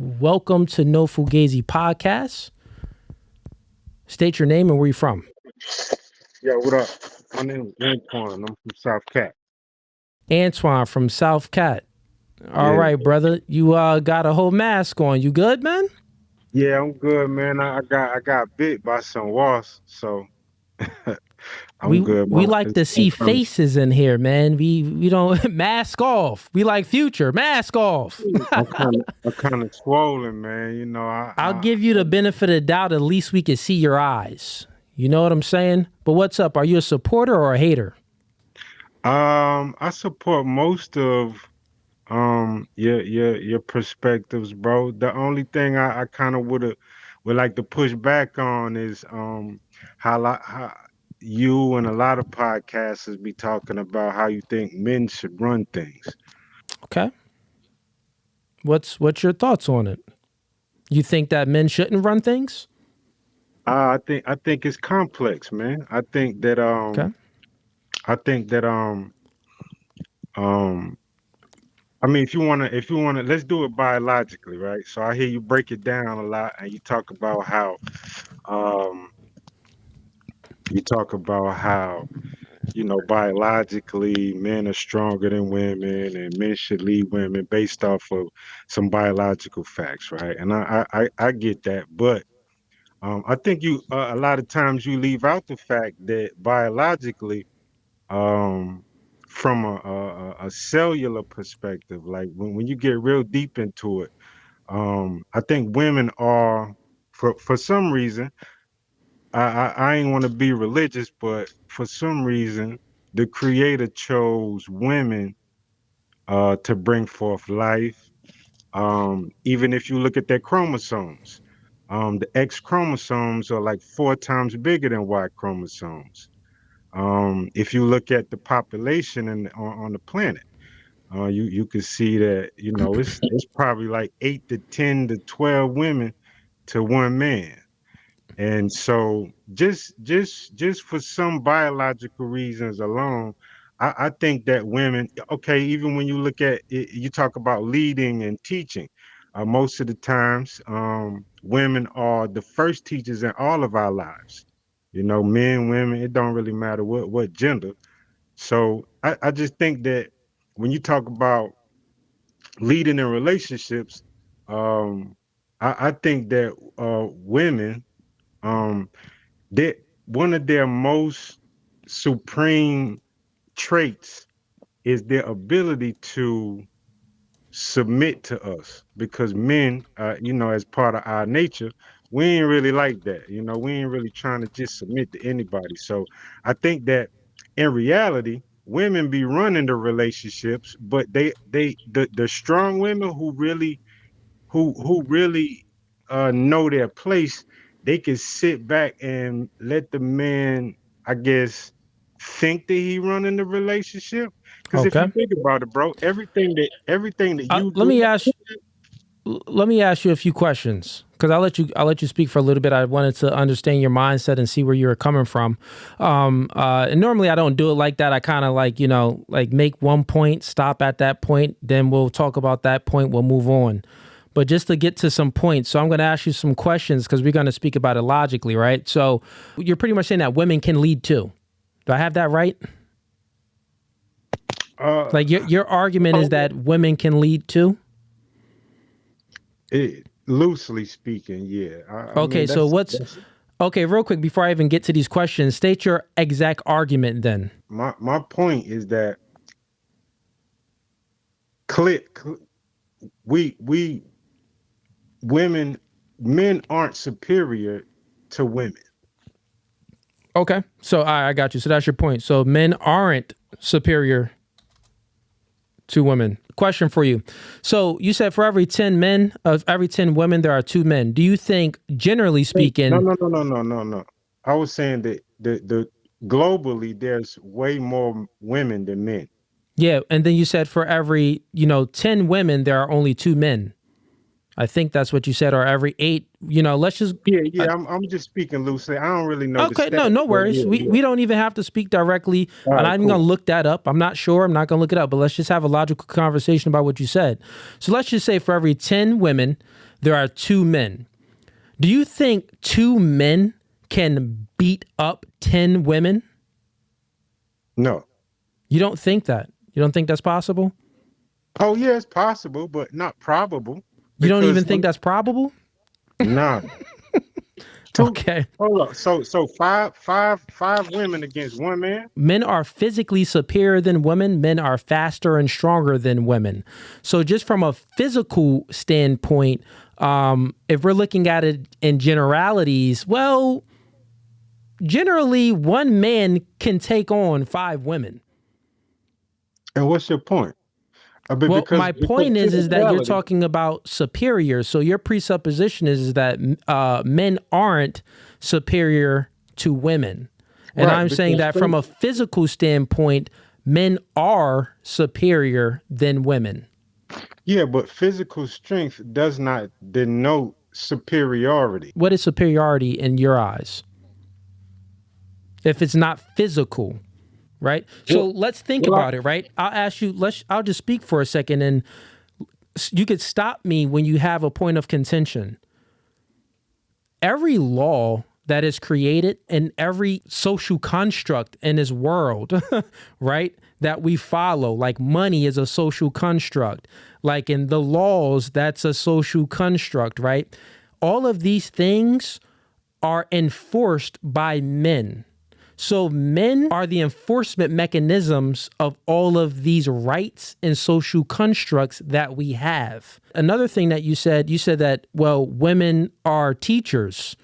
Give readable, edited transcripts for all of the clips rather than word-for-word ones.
Welcome to No Fugazee podcast. State your name and where you from. Yo, what up? My name is Antoine. I'm from South Cat. Antoine from South Cat. All Yeah. right, brother. You got a whole mask on. You good, man? Yeah, I'm good, man. I got bit by some wasps, so I'm We good. we like to see faces in here, man. We don't mask off. We like Future. Mask off. I'm kind of swollen, man. I'll give you the benefit of the doubt. At least we can see your eyes. You know what I'm saying? But what's up? Are you a supporter or a hater? I support most of your perspectives, bro. The only thing I kind of would like to push back on is how you and a lot of podcasters be talking about how you think men should run things. Okay. What's your thoughts on it? You think that men shouldn't run things? I think it's complex, man. Okay. I think that um I mean if you wanna let's do it biologically, right? So I hear you break it down a lot and um you talk about how biologically men are stronger than women and men should lead women based off of some biological facts, right? And I get that, but I think a lot of times you leave out the fact that biologically, um, from a cellular perspective, like when you get real deep into it, I think women are, for some reason, I ain't want to be religious, but for some reason, the Creator chose women to bring forth life. Even if you look at their chromosomes, the X chromosomes are like 4 times bigger than Y chromosomes. If you look at the population on the planet, you can see that it's probably like 8 to 10 to 12 women to one man. And so just for some biological reasons alone, I think that women, okay, even when you look at it, you talk about leading and teaching, most of the times, women are the first teachers in all of our lives. Men, women, it don't really matter what gender. So I just think that when you talk about leading in relationships, um, I think that women, um, they one of their most supreme traits is their ability to submit to us, because men, as part of our nature, we ain't really like that. We ain't really trying to just submit to anybody. So I think that in reality, women be running the relationships, but the strong women who really know their place, they can sit back and let the man, I guess, think that he running the relationship. Because if you Okay. think about it, bro, everything that you Let me do. ask you a few questions because I'll let you speak for a little bit. I wanted to understand your mindset and see where you were coming from. And normally I don't do it like that. I kind of like make one point, stop at that point, then we'll talk about that point. We'll move on. But just to get to some points, so I'm going to ask you some questions because we're going to speak about it logically, right? So you're pretty much saying that women can lead too. Do I have that right? uh Like your argument is that women can lead too? Loosely speaking, yeah. I Okay, mean, so that's what's okay, real quick before I even get to these questions, state your exact argument then. my point is that click we women men aren't superior to women. Okay. So I got you. So that's your point. So men aren't superior to women. Question for you. So you said for every 10 men, of every 10 women, there are 2 men. Do you think, generally No, speaking, no, no, no, no, no, no. I was saying that the globally there's way more women than men. yeah, and then you said for every, 10 women, there are only 2 men. I think that's what you said, or every eight. Let's just. Yeah, Uh, yeah. I'm just speaking loosely. I don't really know the okay, stats, no but worries. yeah, We yeah. we don't even have to speak directly. All I'm right, not even cool. gonna look that up. I'm not sure. I'm not gonna look it up. But let's just have a logical conversation about what you said. So let's just say for every 10 women, there are 2 men. Do you think 2 men can beat up 10 women? No. You don't think that? You don't think that's possible? Oh yeah, it's possible, but not probable You don't even because think that's probable? nah. Two. Okay. Hold up. So five women against one man. Men are physically superior than women. Men are faster and stronger than women. So, just from a physical standpoint, if we're looking at it in generalities, well, generally, one man can take on 5 women. And what's your point? But Well, my because point is that you're physicality, talking about superior. So your presupposition is that men aren't superior to women, and right? I'm saying Because that from a physical standpoint, men are superior than women. yeah, but physical strength does not denote superiority. What is superiority in your eyes if it's not physical? Right. So Well, let's think well, about it. Right. I'll ask you. I'll just speak for a second, and you could stop me when you have a point of contention. Every law that is created and every social construct in this world, right, that we follow, like money is a social construct, like in the laws, that's a social construct, right? All of these things are enforced by men. So men are the enforcement mechanisms of all of these rights and social constructs that we have. Another thing that you said that, well, women are teachers.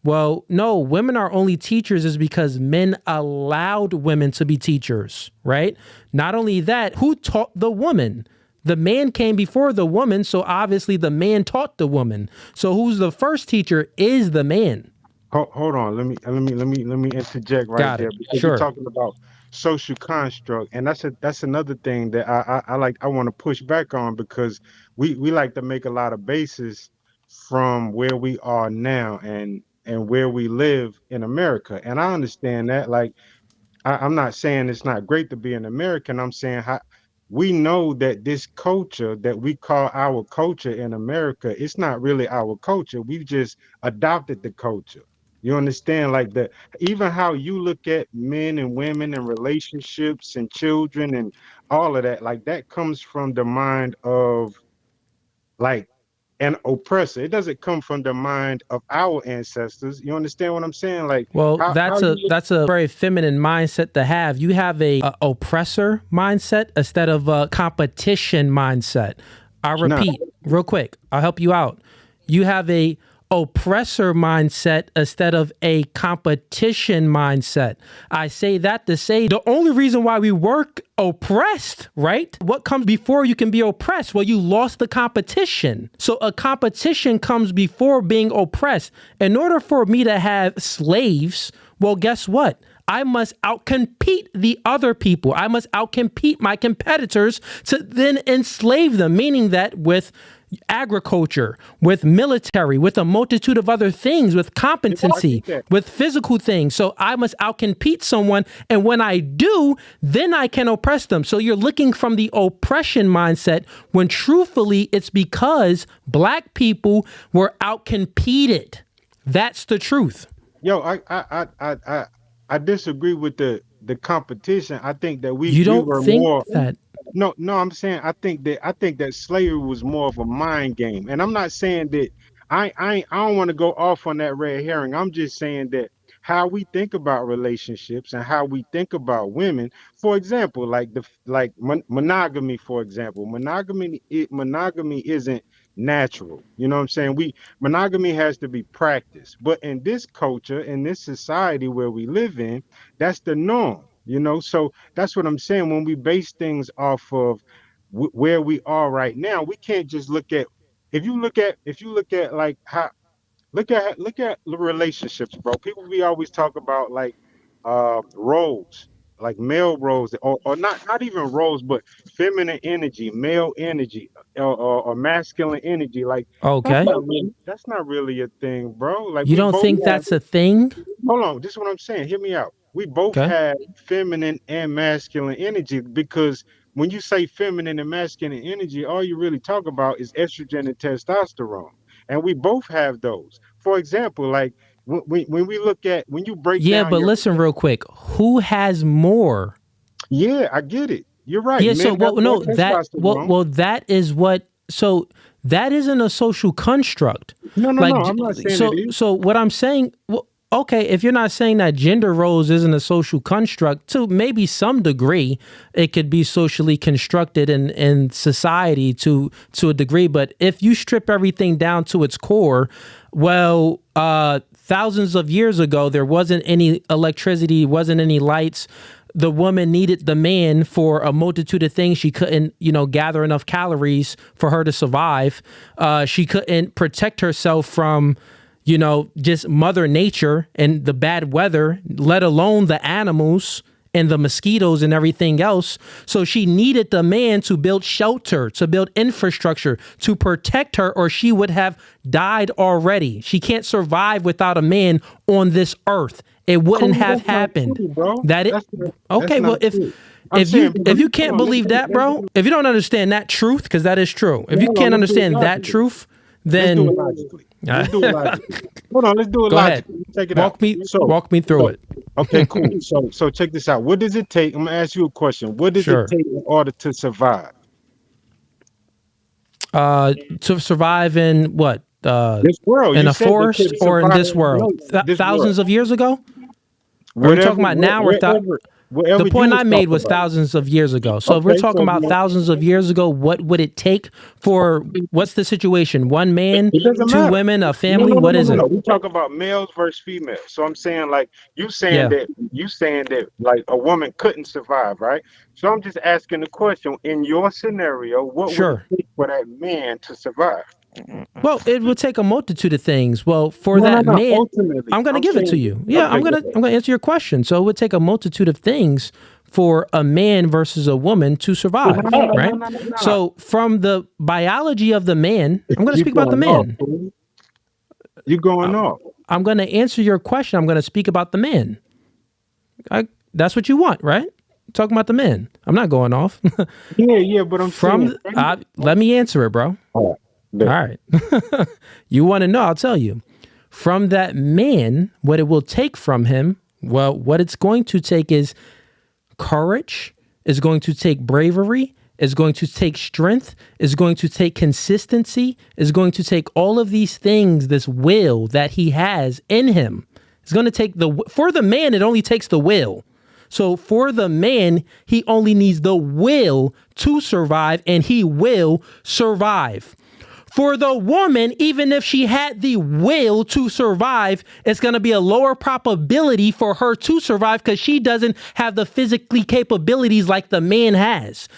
Well, no, women are only teachers is because men allowed women to be teachers, right? Not only that, who taught the woman? The man came before the woman, so obviously the man taught the woman. So who's the first teacher is the man. hold on. Let me interject right Got there it. because you're Sure. talking about social construct, and that's another thing that I want to push back on because we like to make a lot of bases from where we are now and where we live in America, and I understand that. Like I'm not saying it's not great to be an American. I'm saying how we know that this culture that we call our culture in America, it's not really our culture. We've just adopted the culture. You understand? Like the even how you look at men and women and relationships and children and all of that, like that comes from the mind of like an oppressor. It doesn't come from the mind of our ancestors. You understand what I'm saying? Like Well, how you look. that's a very feminine mindset to have. You have a oppressor mindset instead of a competition mindset. I Nah, repeat, real quick. I'll help you out. You have a oppressor mindset instead of a competition mindset. I say that to say the only reason why we work oppressed, right? What comes before you can be oppressed? Well, you lost the competition. So a competition comes before being oppressed. In order for me to have slaves, well, guess what? I must outcompete the other people. I must outcompete my competitors to then enslave them, meaning that with agriculture, with military, with a multitude of other things, with I competency, get that. with physical things. So I must outcompete someone. And when I do, then I can oppress them. So you're looking from the oppression mindset when truthfully it's because black people were outcompeted. That's the truth. Yo, I disagree with the competition. I think that You we don't were think more. that. No, no, I'm saying I think that slavery was more of a mind game. And I'm not saying that I don't want to go off on that red herring. I'm just saying that how we think about relationships and how we think about women. For example, like monogamy, for example. Monogamy isn't natural. You know what I'm saying? Monogamy has to be practiced. But in this culture, in this society where we live in, that's the norm. So that's what I'm saying. When we base things off of where we are right now, we can't just look at. If you look at like how look at the relationships, bro. People we always talk about like roles. like male roles, or not even roles, but feminine energy, male energy, or masculine energy. Like Okay. that's not really a thing, bro. Like You we don't both think have. that's a thing? Hold on, this is what I'm saying. Hear me out. We both Okay. have feminine and masculine energy because when you say feminine and masculine energy, all you really talk about is estrogen and testosterone. And we both have those. For example, like when we look at when you break Yeah, down but your listen real quick. Who has more? yeah, I get it. You're right. Yeah, so Men have well more no, that testosterone. that is what so that isn't a social construct. No, no, Like no. I'm not saying it so is. so what I'm saying well, okay, if you're not saying that gender roles isn't a social construct, to maybe some degree, it could be socially constructed in society to a degree. But if you strip everything down to its core, well, thousands of years ago, there wasn't any electricity, wasn't any lights. The woman needed the man for a multitude of things. She couldn't, gather enough calories for her to survive. She couldn't protect herself from, just Mother Nature and the bad weather, let alone the animals and the mosquitoes and everything else. So she needed the man to build shelter, to build infrastructure, to protect her, or she would have died already. She can't survive without a man on this earth. It wouldn't Cool, have that's not happened. true, bro. That it That's okay. Well, not true. I'm if saying, you but if you hold can't on, believe that, bro, if you don't understand that truth, because that is true. If you hold on, can't let's do it understand that logically. truth, Let's do then it logically. Let's do it logically. Hold on, let's do it go ahead. logically. Check it out. Walk me through it. Okay, cool. So check this out. What does it take? I'm gonna ask you a question. What does it Sure. take in order to survive? To survive in what? This world. In You a said they forest couldn't or in survive this world? this world. Thousands of years ago? Are we talking Whatever, about now or wherever the you point I was made talking was about. thousands of years ago. So if we're Okay, talking so about thousands of years ago, what would it take for what's the situation? One man, it doesn't two matter. women, a No, family? no, no, What no, is no, it? no. We talk about males versus females. So I'm saying like Yeah, you saying that like a woman couldn't survive, right? So I'm just asking the question, in your scenario, what would it sure. take for that man to survive? Well, it would take a multitude of things. Well, for No, no, that no. man, Ultimately, I'm going to I'm give it to saying, you. Yeah, okay, go ahead. I'm going to answer your question. So it would take a multitude of things for a man versus a woman to survive, No, no, no, right? no, no, no. So from the biology of the man, I'm going to You speak about the going off, man. fool. You going off. I'm going to answer your question. I'm going to speak about the man. That's what you want, right? Talking about the men. I'm not going off. Yeah, but I'm saying. Let me answer it, bro. All All right. right. You want to know? I'll tell you. From that man, what it will take from him, well, what it's going to take is courage, is going to take bravery, is going to take strength, is going to take consistency, is going to take all of these things, this will that he has in him. It's going to take for the man, it only takes the will. So for the man, he only needs the will to survive, and he will survive. For the woman, even if she had the will to survive, it's going to be a lower probability for her to survive because she doesn't have the physically capabilities like the man has.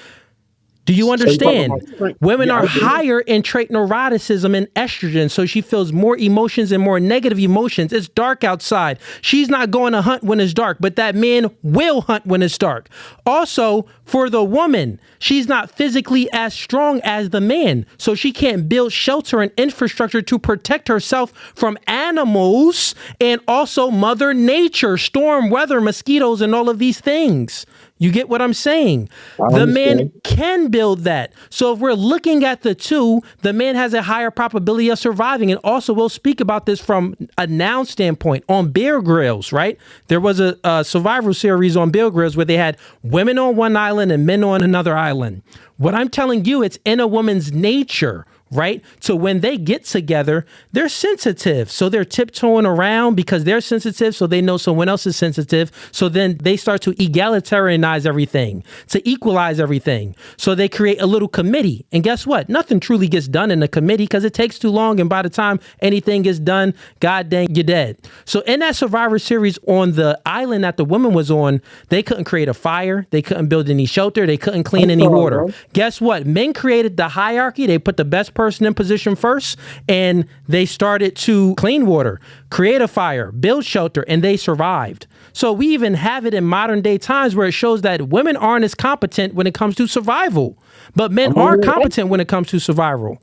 Do you understand? Women are higher in trait neuroticism and estrogen, so she feels more emotions and more negative emotions. It's dark outside. She's not going to hunt when it's dark, but that man will hunt when it's dark. Also, for the woman, she's not physically as strong as the man, so she can't build shelter and infrastructure to protect herself from animals and also Mother Nature, storm, weather, mosquitoes, and all of these things. You get what I'm saying? The man can build that. So if we're looking at the two, the man has a higher probability of surviving. And also, we'll speak about this from a noun standpoint on Bear Grylls, right? There was a survival series on Bear Grylls where they had women on one island and men on another island. What I'm telling you, it's in a woman's nature, right? So when they get together, they're sensitive. So they're tiptoeing around because they're sensitive. So they know someone else is sensitive. So then they start to egalitarianize everything, to equalize everything. So they create a little committee. And guess what? Nothing truly gets done in the committee because it takes too long. And by the time anything gets done, God dang, you're dead. So in that Survivor series on the island that the woman was on, they couldn't create a fire. They couldn't build any shelter. They couldn't clean any water. Guess what? Men created the hierarchy. They put the best person person in position first, and they started to clean water, create a fire, build shelter, and they survived. So we even have it in modern day times where it shows that women aren't as competent when it comes to survival, but men I'm are aware. competent when it comes to survival.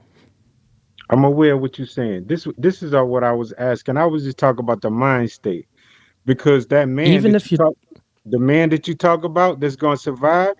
I'm aware of what you're saying. This is what I was asking. I was just talking about the mind state because Even if you the man that you talk about that's gonna survive,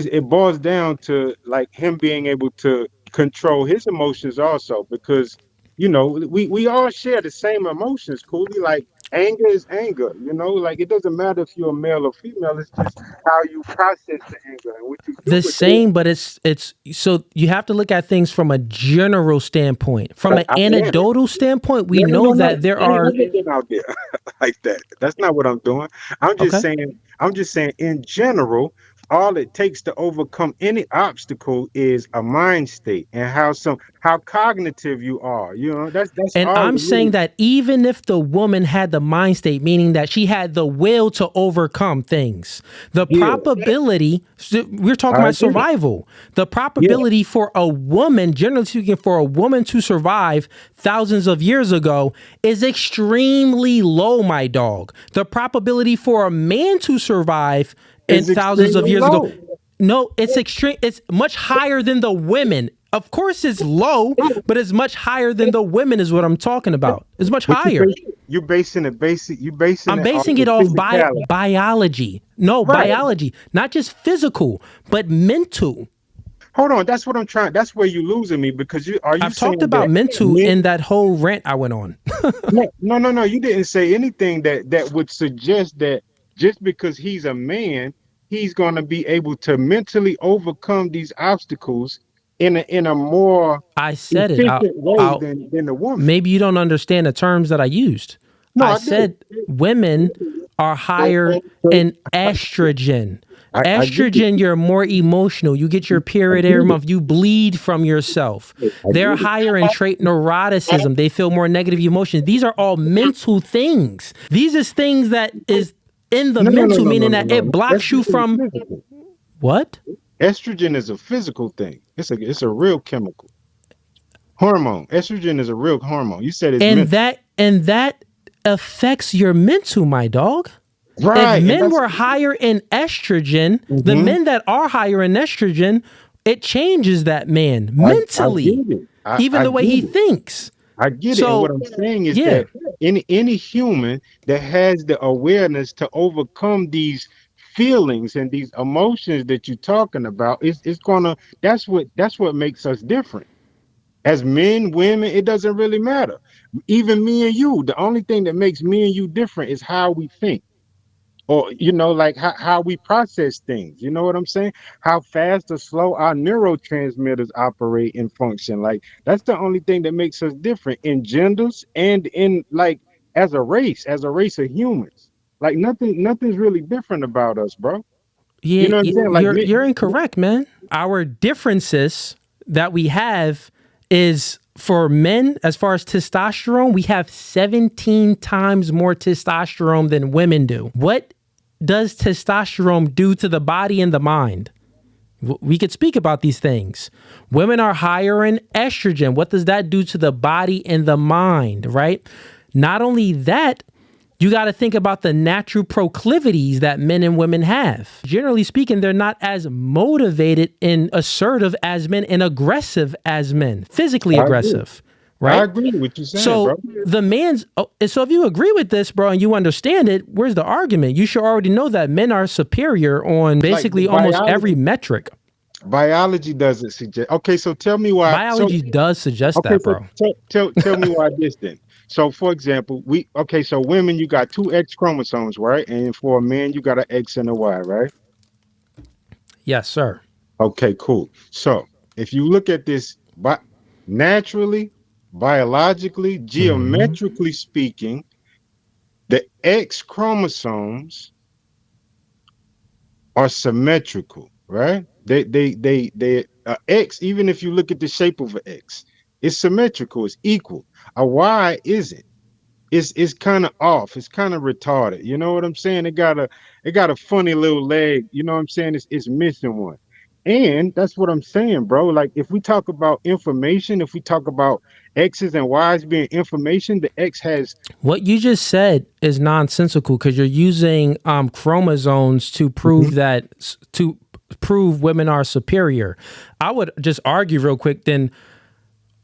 it boils down to like him being able to control his emotions also because we all share the same emotions, Cooley. Like anger is anger, like it doesn't matter if you're a male or female, it's just how you process the anger and what you do the with it. same, but it's so you have to look at things from a general standpoint. From an I am. anecdotal standpoint, we No, no, know no, no. that there I ain't are never been out there like that. That's not what I'm doing. I'm just okay. saying, I'm just saying in general, all it takes to overcome any obstacle is a mind state and how cognitive you are. That's And all it I'm saying really. that even if the woman had the mind state, meaning that she had the will to overcome things, the Yeah, probability, we're talking I about agree. survival, the Yeah, probability for a woman, generally speaking, for a woman to survive thousands of years ago is extremely low, my dog. The probability for a man to survive in it's thousands of extremely years ago, low. no, it's extreme. It's much higher than the women. Of course, it's low, but it's much higher than the women. Is what I'm talking about. It's much But higher. you basing I'm it off basing of it off physicality, biology. No, right? biology, not just physical, but mental. Hold on, that's what I'm trying. That's where you losing me because you I've talked saying about that mental men. in that whole rant I went on. No, no, no, no. You didn't say anything that would suggest that just because he's a man, he's going to be able to mentally overcome these obstacles in a more I said it. efficient way I'll than the woman. maybe you don't understand the terms that I used. No, I I do. said women are higher in estrogen. I get it. Estrogen, you're more emotional. You get your I period every get month. You bleed from yourself. it. I They're get it. higher in trait neuroticism. They feel more negative emotions. These are all mental things. These is things that is in the No, no, no, mental, no, no, meaning no, that no, it no. blocks you Estrogen is from physical. what? Estrogen is a physical thing. It's a real chemical hormone. Estrogen is a real hormone. You said it's And mental, that affects your mental, my dog. If right? And men that's. were higher in estrogen, the Mhm. men that are higher in estrogen, it changes that man I mentally, get it. even I the way he get it. thinks. I get it. And what So, I'm saying is yeah, that any human that has the awareness to overcome these feelings and these emotions that you're talking about, it's gonna that's what makes us different. As men, women, it doesn't really matter. Even me and you, the only thing that makes me and you different is how we think. Or like how we process things, you know what I'm saying, how fast or slow our neurotransmitters operate and function. Like that's the only thing that makes us different in genders and in like as a race of humans. Like nothing's really different about us, bro. You yeah, know what I'm saying, like you're incorrect, man. Our differences that we have is for men, as far as testosterone, we have 17 times more testosterone than women do. What does testosterone do to the body and the mind? We could speak about these things. Women are higher in estrogen. What does that do to the body and the mind, right? Not only that, you got to think about the natural proclivities that men and women have. Generally speaking, they're not as motivated and assertive as men and aggressive as men, physically I agree. aggressive, I right? agree with what you're saying, bro. So so if you agree with this, bro, and you understand it, where's the argument? You should already know that men are superior on Like the basically almost every metric. biology doesn't suggest. Okay, so tell me why. Biology does suggest Okay, that, so bro. tell me why this then. So for example, so women you got two X chromosomes, right? And for a man you got an X and a Y, right? Yes, sir. Okay, cool. So if you look at this naturally, biologically, Hmm. geometrically speaking, the X chromosomes are symmetrical, right? They X, even if you look at the shape of an X, it's symmetrical, it's equal. A Y isn't. It's kind of off. It's kind of retarded. You know what I'm saying? It got a funny little leg. You know what I'm saying? It's missing one. And that's what I'm saying, bro. Like if we talk about information, if we talk about X's and Y's being information, the X has What you just said is nonsensical because you're using chromosomes to Mhm. prove to prove women are superior. I would just argue real quick. Then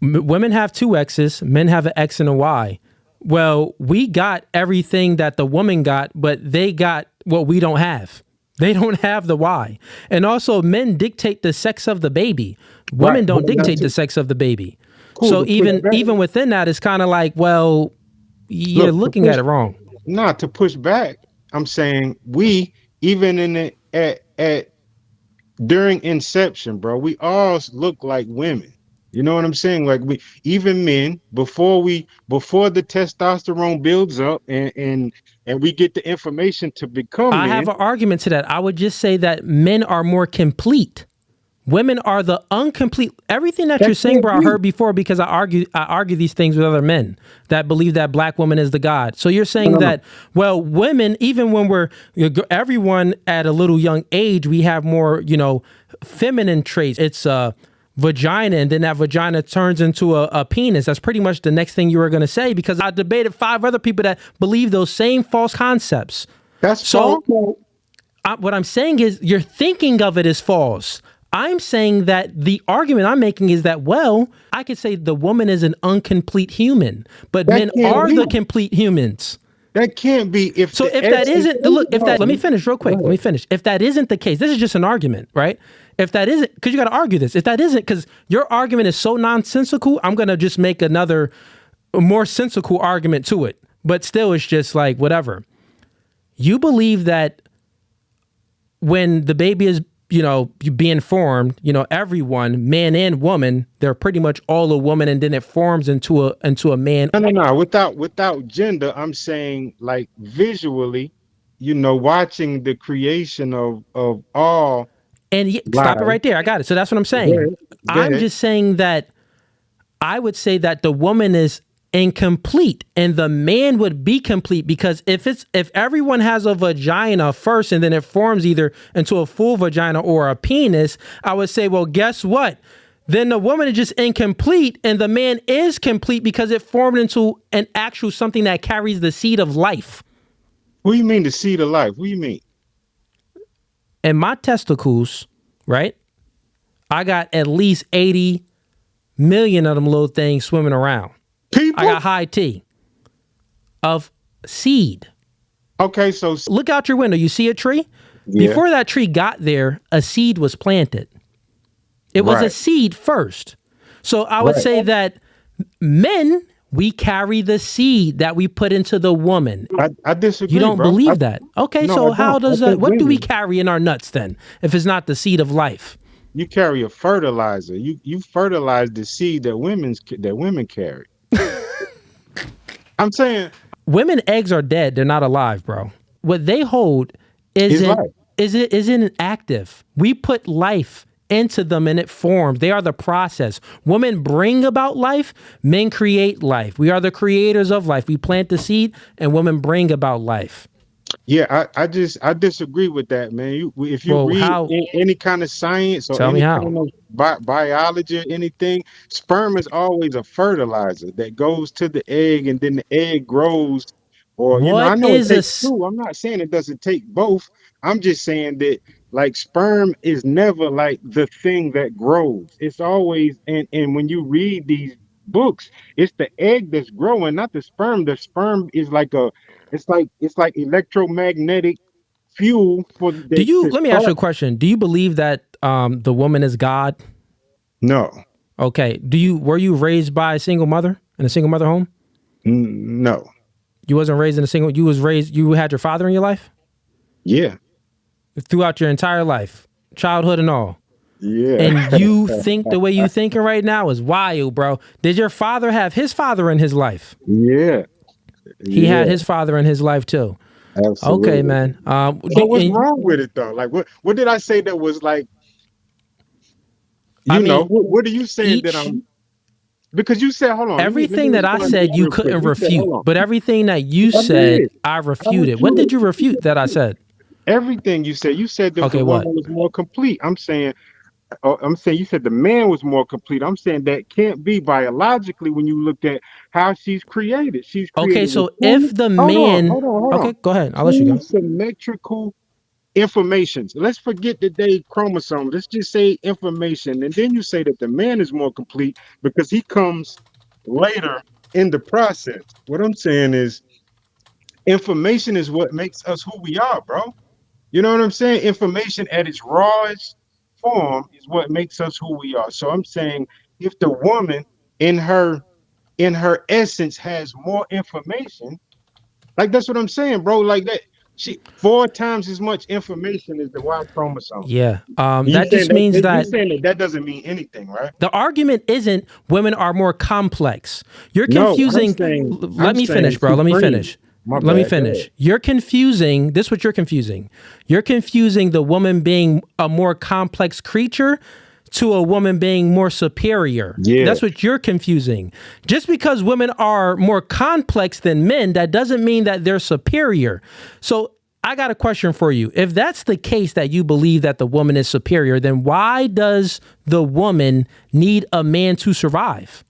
women have two X's, men have an X and a Y. Well, we got everything that the woman got, but they got what we don't have. They don't have the Y. And also, men dictate the sex of the baby. right. Women But don't not dictate the to sex of the baby. cool So to push back. even within that, it's kind of like, well, you're Look, to looking push at it wrong. not to push back. I'm saying we even in the at during inception, bro, we all look like women. You know what I'm saying? Like we even men before the testosterone builds up and we get the information to become I have men. an argument to that. I would just say that men are more complete. Women are the incomplete. Everything that That you're saying, can't bro, I be. heard before because I argue these things with other men that believe that black woman is the god. So you're No, saying no, no. that, well, women, even when everyone at a little young age, we have more, feminine traits. It's a vagina, and then that vagina turns into a penis. That's pretty much the next thing you were going to say because I debated 5 other people that believe those same false concepts. That's false. So what I'm saying is you're thinking of it as false. I'm saying that the argument I'm making is that, well, I could say the woman is an incomplete human, but That men can't are be. the complete humans. That can't be if So the if that X is isn't the look, if that let me no, finish real go quick. Let me ahead. finish. If that isn't the case, this is just an argument, right? If that isn't, because you got to argue this. If that isn't, because your argument is so nonsensical, I'm gonna just make another, a more sensical argument to it. But still, it's just like whatever. You believe that when the baby is, being formed, everyone, man and woman, they're pretty much all a woman, and then it forms into a man. No, no, no. Without gender, I'm saying like visually, watching the creation of all And stop it life. right there. I got it. So that's what I'm Go saying. ahead. Go I'm ahead. just saying that I would say that the woman is incomplete and the man would be complete because if everyone has a vagina first and then it forms either into a full vagina or a penis, I would say, well, guess what? Then the woman is just incomplete and the man is complete because it formed into an actual something that carries the seed of life. What do you mean the seed of life? What do you mean? And my testicles, right? I got at least 80 million of them little things swimming around. I People? got high T of seed. Okay, so Look out your window. You see a tree? yeah, Before that tree got there, a seed was planted. It was a right, seed first. So I would right. say that men, we carry the seed that we put into the woman. I You disagree, don't bro. believe that. Okay, No, I so how don't. I does that, think what do we women, carry in our nuts then if it's not the seed of life? you carry a fertilizer. You fertilize the seed that women carry. I'm saying Women eggs are dead. They're not alive, bro. What they hold it's isn't life. isn't active. We put life into them and it forms. They are the process. Women bring about life, men create life. We are the creators of life. We plant the seed and women bring about life. Yeah, I disagree with that, man. If you Well, read how any kind of science or tell me any how. kind of biology or anything, sperm is always a fertilizer that goes to the egg and then the egg grows. Or, I What know it is a takes two. I'm not saying it doesn't take both. I'm just saying that like sperm is never like the thing that grows. It's always and when you read these books, it's the egg that's growing, not the sperm. The sperm is like it's like electromagnetic fuel for do that you to let me ask you start. a question. Do you believe that the woman is God? No, Okay. Were you raised by a single mother in a single mother home? no, You wasn't raised in a single you had your father in your life? yeah, Throughout your entire life, childhood and all. yeah, And you think the way you thinking right now is wild, bro. Did your father have his father in his life? yeah, He had yeah, his father in his life too. Okay, absolutely. man. So what's wrong with it though? Like what did I say that was like, I mean, what are you saying that each I'm because you said hold on, let me everything that I respond to said this you real quick. couldn't You said refute, hold on. but everything that you I said, did. I I refuted. What did refuted you refute that I said? everything you said. You said that the Okay, what? woman was more complete. I'm saying Oh, I'm saying you said the man was more complete. I'm saying that can't be biologically when you looked at how she's created. She's Okay, created with so if the man, hold on. okay, go ahead. I'll let you Two go. symmetrical informations. Let's forget the day chromosome. Let's just say information. And then you say that the man is more complete because he comes later in the process. What I'm saying is information is what makes us who we are, bro. You know what I'm saying? Information at its rawest form is what makes us who we are. So I'm saying if the woman in her essence has more information, like that's what I'm saying, bro. Like that, she 4 times as much information as the Y chromosome. Yeah. You That saying just that means you that saying that that doesn't mean anything, right? the argument isn't women are more complex. You're No, confusing. I'm Let me saying finish, bro. Let me supreme. finish. My Let me bad. Go ahead. finish. You're confusing. This is what you're confusing. You're confusing the woman being a more complex creature to a woman being more superior. Yeah, That's what you're confusing. Just because women are more complex than men, that doesn't mean that they're superior. So I got a question for you. If that's the case that you believe that the woman is superior, then why does the woman need a man to survive?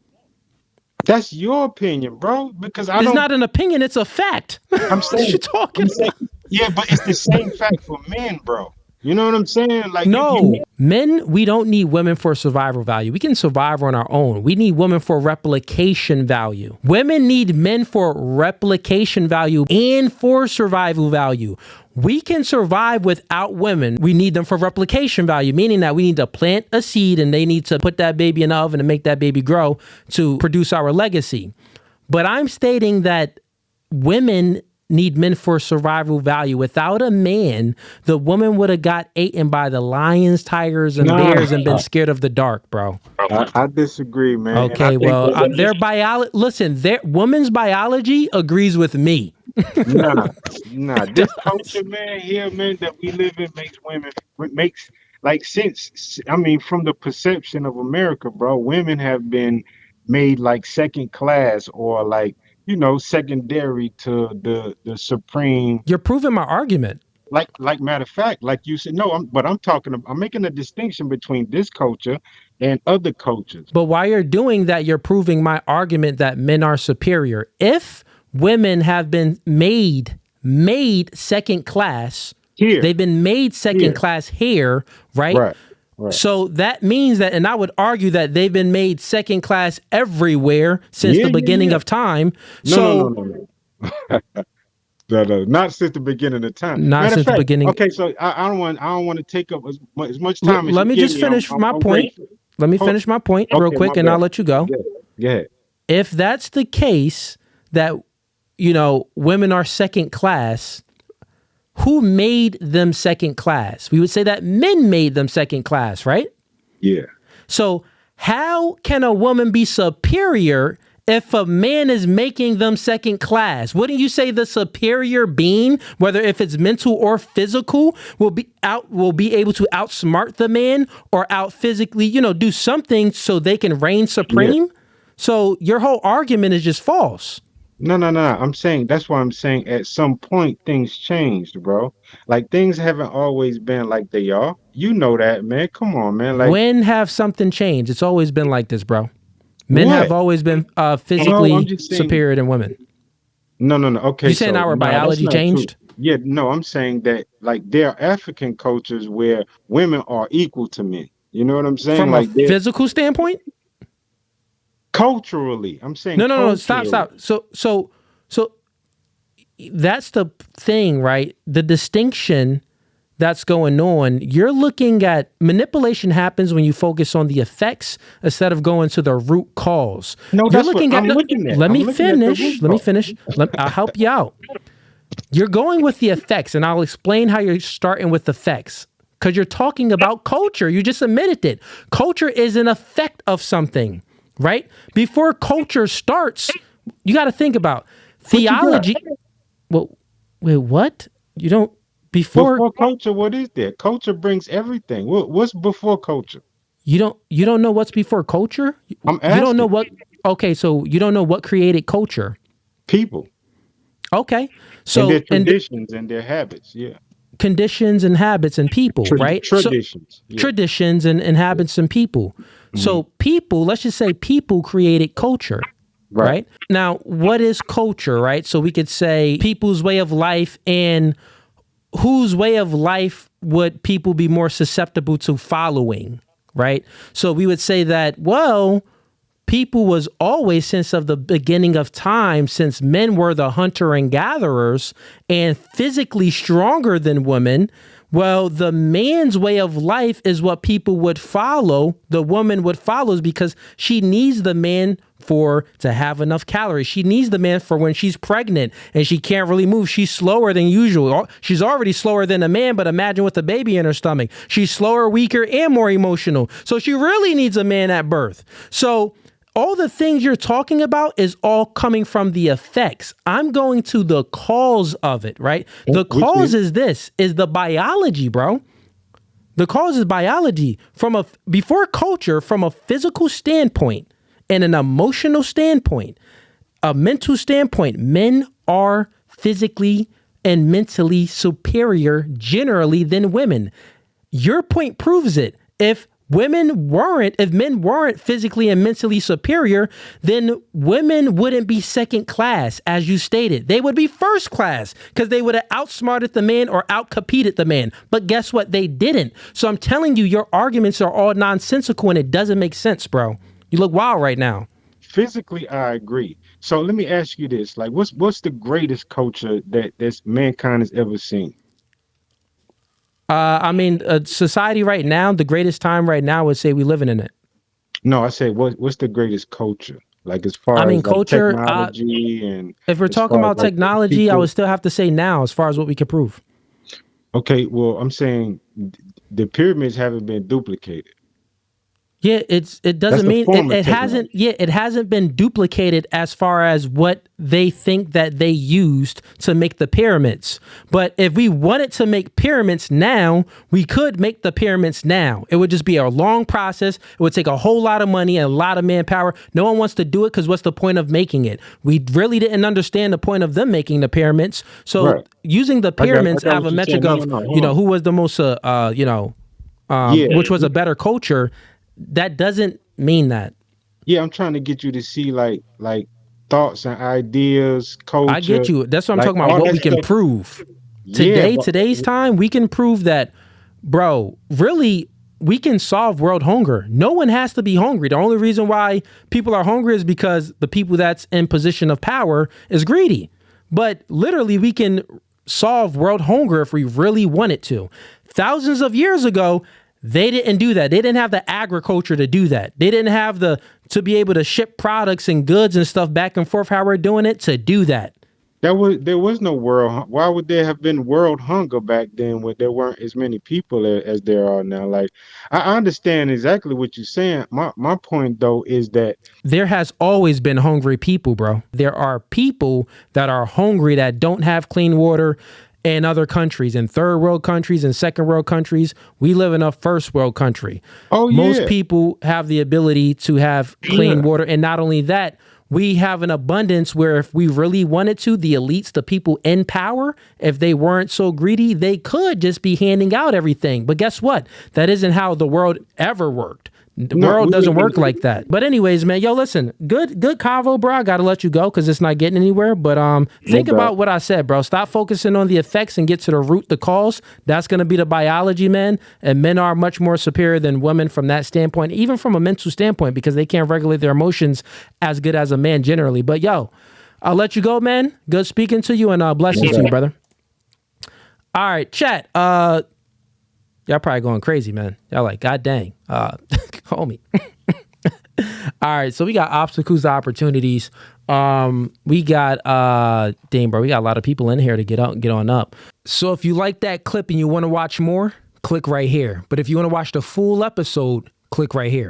that's your opinion, bro. Because I It's don't. not an opinion, it's a fact. I'm What you saying, talking about? yeah, but it's the same fact for men, bro. You know what I'm saying? Like you No, men, we don't need women for survival value. We can survive on our own. We need women for replication value. Women need men for replication value and for survival value. We can survive without women. We need them for replication value, meaning that we need to plant a seed and they need to put that baby in the oven and make that baby grow to produce our legacy. But I'm stating that women need men for survival value. Without a man, the woman would have got eaten by the lions, tigers, and nah, bears and been scared of the dark, bro. I disagree, man. And I Okay, think well, that their biology, listen, their woman's biology agrees with me. nah, this culture, man, here, man, that we live in makes women makes like since I mean, from the perception of America, bro, women have been made like second class or like secondary to the supreme. You're proving my argument. Like matter of fact, like you said, no, I'm making a distinction between this culture and other cultures But while you're doing that, you're proving my argument that men are superior. If women have been made second class, here, they've been made second here, class here, right? right, right. So that means that, and I would argue that they've been made second class everywhere since Yeah, the yeah, beginning yeah. of time. No, So no, no, no. No, not since the beginning of time. not Matter of since the fact, beginning. okay, so I don't want to take up as much time as Let you me give just me. I'm finish I'm, my I'm point. grateful. Let me Oh, finish my point real okay, my quick and I'll bad. let you go. Yeah, go ahead. If that's the case that, women are second class, who made them second class? We would say that men made them second class, right? Yeah. So how can a woman be superior if a man is making them second class? Wouldn't you say the superior being, whether if it's mental or physical, will be able to outsmart the man or out physically, do something so they can reign Yeah. supreme? So your whole argument is just false. No, no, no. I'm saying that's why I'm saying at some point things changed, bro. Like things haven't always been like they are. You know that, man. Come on, man. Like When have something changed? It's always been like this, bro. Men have what? always been No, I'm physically just saying. superior than women. No, no, no. Okay, You saying so our nah, that's biology not true. changed? Yeah, no, I'm saying that like there are African cultures where women are equal to men. You know what I'm saying? From a Like they're physical standpoint? culturally. I'm saying No, no, no. Stop, culturally. stop. So that's the thing, right? The distinction that's going on. You're looking at manipulation happens when you focus on the effects instead of going to the root cause. No, You're that's what looking at. I'm looking at. Let I'm me looking at the finish. root Let me cause. finish. I'll help you out. You're going with the effects, and I'll explain how you're starting with effects. Because you're talking about culture. You just admitted it. Culture is an effect of something, right? Before culture starts, you got to think about What you got? theology. Well, wait, what? You don't, before, Before culture, what is there? Culture brings everything. What's before culture? you don't know what's before culture? I'm You don't know asking. what, okay, so you don't know what created culture. People Okay. and their So, and traditions and their habits. Yeah. conditions and habits and people, right? Traditions. So, traditions and habits and people. Mm-hmm. So people, let's just say people created culture. Right. Now, what is culture, right? So we could say people's way of life, and whose way of life would people be more susceptible to following, right? So we would say that, well, people was always, since of the beginning of time, since men were the hunter and gatherers and physically stronger than women, well, the man's way of life is what people would follow. The woman would follow because she needs the man to have enough calories. She needs the man for when she's pregnant and she can't really move. She's slower than usual. She's already slower than a man, but imagine with a baby in her stomach. She's slower, weaker, and more emotional. So she really needs a man at birth. So all the things you're talking about is all coming from the effects. I'm going to the cause of it, right? The cause is the biology, bro. The cause is biology. Before culture, from a physical standpoint and an emotional standpoint, a mental standpoint, men are physically and mentally superior generally than women. Your point proves it. If men weren't physically and mentally superior, then women wouldn't be second class, as you stated. They would be first class because they would have outsmarted the man or outcompeted the man. But guess what? They didn't. So I'm telling you, your arguments are all nonsensical and it doesn't make sense, bro. You look wild right now. Physically, I agree. So let me ask you this: like, what's the greatest culture that mankind has ever seen? Society right now, the greatest time right now, would say we living in it. No, I said what's the greatest culture? Like as far as culture, technology and if we're talking about technology, I would still have to say now, as far as what we could prove. Okay, well, I'm saying the pyramids haven't been duplicated. Yeah, it doesn't mean it hasn't. Yeah, it hasn't been duplicated as far as what they think that they used to make the pyramids. But if we wanted to make pyramids now, we could make the pyramids now. It would just be a long process. It would take a whole lot of money and a lot of manpower. No one wants to do it because what's the point of making it? We really didn't understand the point of them making the pyramids. So using the pyramids have a metric of who was the most which was a better culture. That doesn't mean that. Yeah, I'm trying to get you to see like thoughts and ideas, culture. I get you. That's what I'm talking about. What we can prove today's time, we can prove that, bro. Really, we can solve world hunger. No one has to be hungry. The only reason why people are hungry is because the people that's in position of power is greedy. But literally, we can solve world hunger if we really wanted to. Thousands of years ago, they didn't do that. They didn't have the agriculture to do that. They didn't have to be able to ship products and goods and stuff back and forth how we're doing it to do that. There was no world. Why would there have been world hunger back then when there weren't as many people as there are now? Like, I understand exactly what you're saying. My point, though, is that there has always been hungry people, bro. There are people that are hungry that don't have clean water. In other countries, in third world countries and second world countries, we live in a first world country. Oh, yeah. Most people have the ability to have clean water. And not only that, we have an abundance where if we really wanted to, the elites, the people in power, if they weren't so greedy, they could just be handing out everything. But guess what? That isn't how the world ever worked. The world doesn't work like that. But anyways, man, yo, listen, good convo, bro. I got to let you go because it's not getting anywhere. But think about what I said, bro. Stop focusing on the effects and get to the root, the cause. That's going to be the biology, man. And men are much more superior than women from that standpoint, even from a mental standpoint, because they can't regulate their emotions as good as a man generally. But yo, I'll let you go, man. Good speaking to you and blessings to you, brother. All right, chat. Y'all probably going crazy, man. Y'all like, God dang. Homie. All right, so we got obstacles to opportunities. We got dang, bro, we got a lot of people in here to get on up. So if you like that clip and you want to watch more, click right here. But if you want to watch the full episode, click right here.